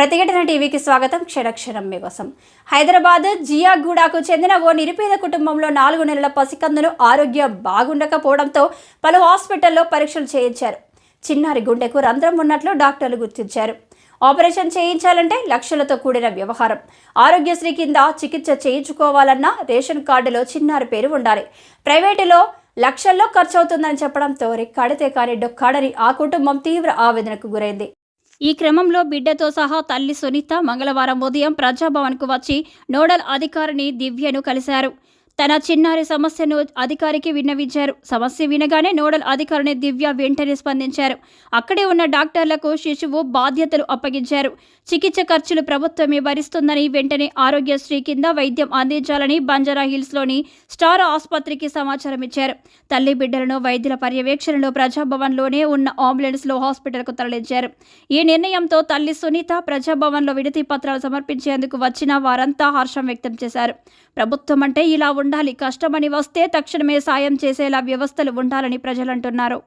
ప్రతిఘటన టీవీకి స్వాగతం. క్షణక్షణం మీకోసం. హైదరాబాద్ జియాగూడకు చెందిన ఓ నిరుపేద కుటుంబంలో 4 నెలల పసికందును ఆరోగ్యం బాగుండకపోవడంతో పలు హాస్పిటల్లో పరీక్షలు చేయించారు. చిన్నారి గుండెకు రంధ్రం ఉన్నట్లు డాక్టర్లు గుర్తించారు. ఆపరేషన్ చేయించాలంటే లక్షలతో కూడిన వ్యవహారం. ఆరోగ్యశ్రీ కింద చికిత్స చేయించుకోవాలన్నా రేషన్ కార్డులో చిన్నారి పేరు ఉండాలి. ప్రైవేటులో లక్షల్లో ఖర్చవుతుందని చెప్పడంతో రెక్కాడితే కానీ డొక్కాడని ఆ కుటుంబం తీవ్ర ఆవేదనకు గురైంది. ఈ క్రమంలో బిడ్డతో సహా తల్లి సునీత మంగళవారం ఉదయం ప్రజాభవన్కు వచ్చి నోడల్ అధికారిని దివ్యను కలిశారు. తన చిన్నారి సమస్యను అధికారికి విన్నవించారు. సమస్య వినగానే నోడల్ అధికారిని దివ్య వెంటనే స్పందించారు. అక్కడే ఉన్న డాక్టర్లకు శిశువు బాధ్యతలు అప్పగించారు. చికిత్స ఖర్చులు ప్రభుత్వమే భరిస్తుందని, వెంటనే ఆరోగ్యశ్రీ కింద వైద్యం అందించాలని బంజారా హిల్స్లోని స్టార్ ఆసుపత్రికి సమాచారం ఇచ్చారు. తల్లి బిడ్డలను వైద్యుల పర్యవేక్షణలో ప్రజాభవన్లోనే ఉన్న అంబులెన్స్లో హాస్పిటల్కు తరలించారు. ఈ నిర్ణయంతో తల్లి సునీత ప్రజాభవన్లో వినతి పత్రాలు సమర్పించేందుకు వచ్చిన వారంతా హర్షం వ్యక్తం చేశారు. ప్రభుత్వం అంటే ఇలా ఉండాలి, కష్టమని వస్తే తక్షణమే సాయం చేసేలా వ్యవస్థలు ఉండాలని ప్రజలంటున్నారు.